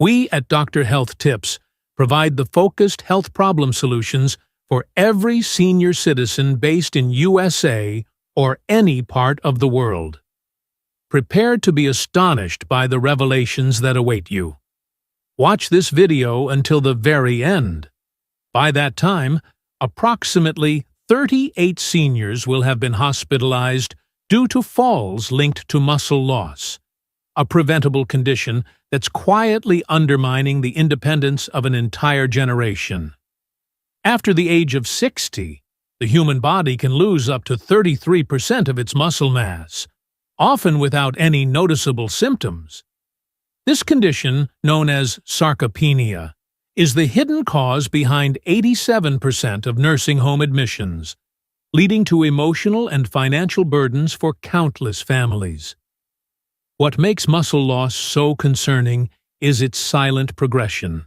We at Dr. Health Tips provide the focused health problem solutions for every senior citizen based in USA or any part of the world. Prepare to be astonished by the revelations that await you. Watch this video until the very end. By that time, approximately 38 seniors will have been hospitalized due to falls linked to muscle loss, a preventable condition that's quietly undermining the independence of an entire generation. After the age of 60, the human body can lose up to 33% of its muscle mass, often without any noticeable symptoms. This condition, known as sarcopenia, is the hidden cause behind 87% of nursing home admissions, leading to emotional and financial burdens for countless families. What makes muscle loss so concerning is its silent progression.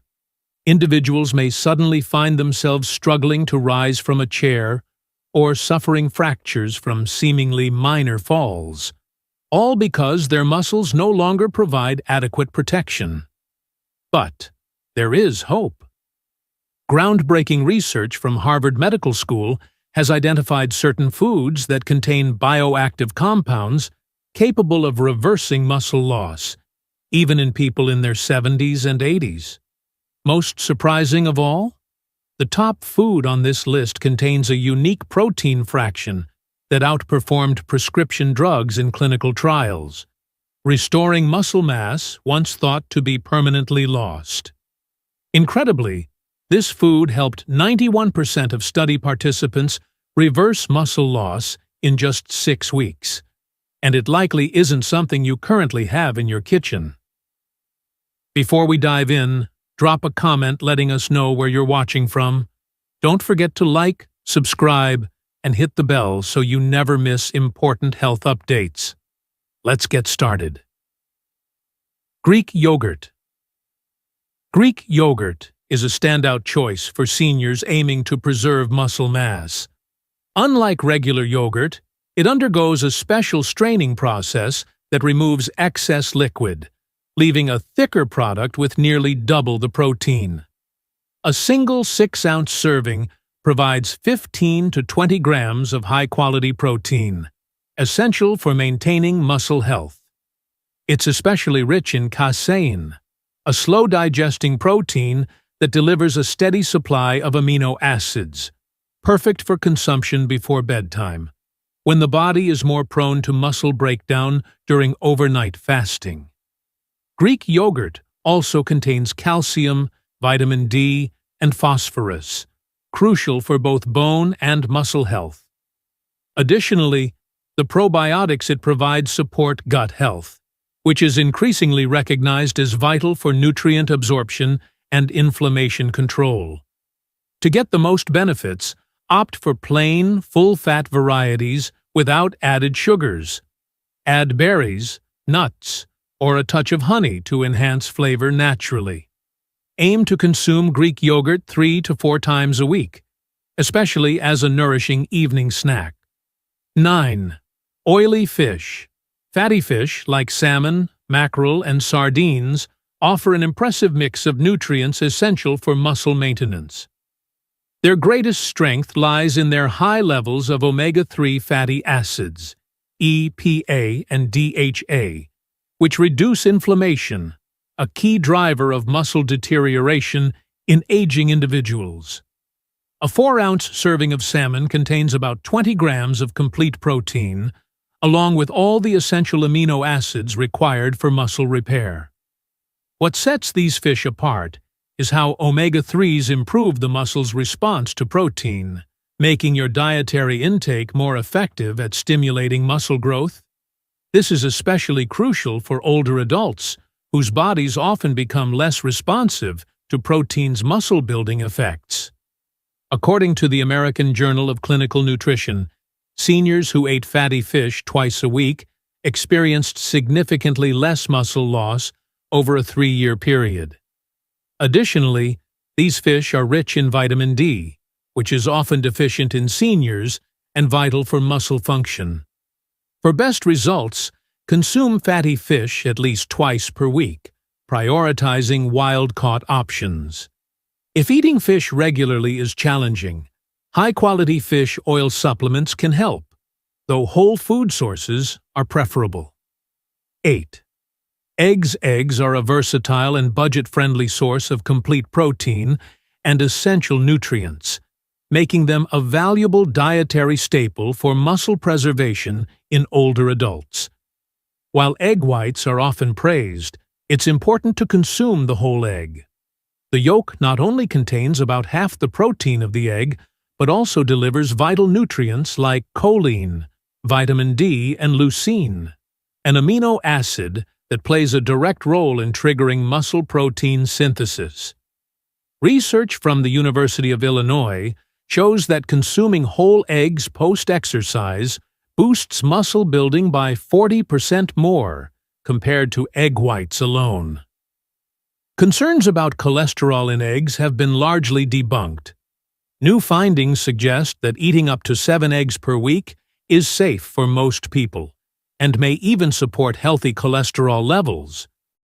Individuals may suddenly find themselves struggling to rise from a chair or suffering fractures from seemingly minor falls, all because their muscles no longer provide adequate protection. But there is hope. Groundbreaking research from Harvard Medical School has identified certain foods that contain bioactive compounds capable of reversing muscle loss, even in people in their 70s and 80s. Most surprising of all, the top food on this list contains a unique protein fraction that outperformed prescription drugs in clinical trials, restoring muscle mass once thought to be permanently lost. Incredibly, this food helped 91% of study participants reverse muscle loss in just 6 weeks. And it likely isn't something you currently have in your kitchen. Before we dive in, drop a comment letting us know where you're watching from. Don't forget to like, subscribe, and hit the bell so you never miss important health updates. Let's get started. Greek yogurt. Greek yogurt is a standout choice for seniors aiming to preserve muscle mass. Unlike regular yogurt, it undergoes a special straining process that removes excess liquid, leaving a thicker product with nearly double the protein. A single 6-ounce serving provides 15 to 20 grams of high-quality protein, essential for maintaining muscle health. It's especially rich in casein, a slow-digesting protein that delivers a steady supply of amino acids, perfect for consumption before bedtime, when the body is more prone to muscle breakdown during overnight fasting. Greek yogurt also contains calcium, vitamin D, and phosphorus, crucial for both bone and muscle health. Additionally, the probiotics it provides support gut health, which is increasingly recognized as vital for nutrient absorption and inflammation control. To get the most benefits, opt for plain, full-fat varieties without added sugars. Add berries, nuts, or a touch of honey to enhance flavor naturally. Aim to consume Greek yogurt 3 to 4 times a week, especially as a nourishing evening snack. 9. Oily fish. Fatty fish like salmon, mackerel, and sardines offer an impressive mix of nutrients essential for muscle maintenance. Their greatest strength lies in their high levels of omega-3 fatty acids, EPA and DHA, which reduce inflammation, a key driver of muscle deterioration in aging individuals. A 4-ounce serving of salmon contains about 20 grams of complete protein, along with all the essential amino acids required for muscle repair. What sets these fish apart is how omega-3s improve the muscle's response to protein, making your dietary intake more effective at stimulating muscle growth. This is especially crucial for older adults, whose bodies often become less responsive to protein's muscle-building effects. According to the American Journal of Clinical Nutrition, seniors who ate fatty fish twice a week experienced significantly less muscle loss over a 3-year period. Additionally, these fish are rich in vitamin D, which is often deficient in seniors and vital for muscle function. For best results, consume fatty fish at least twice per week, prioritizing wild-caught options. If eating fish regularly is challenging, high-quality fish oil supplements can help, though whole food sources are preferable. 8. Eggs are a versatile and budget-friendly source of complete protein and essential nutrients, making them a valuable dietary staple for muscle preservation in older adults. While egg whites are often praised, it's important to consume the whole egg. The yolk not only contains about half the protein of the egg, but also delivers vital nutrients like choline, vitamin D, and leucine, an amino acid that plays a direct role in triggering muscle protein synthesis. Research from the University of Illinois shows that consuming whole eggs post-exercise boosts muscle building by 40% more compared to egg whites alone. Concerns about cholesterol in eggs have been largely debunked. New findings suggest that eating up to 7 eggs per week is safe for most people, and may even support healthy cholesterol levels,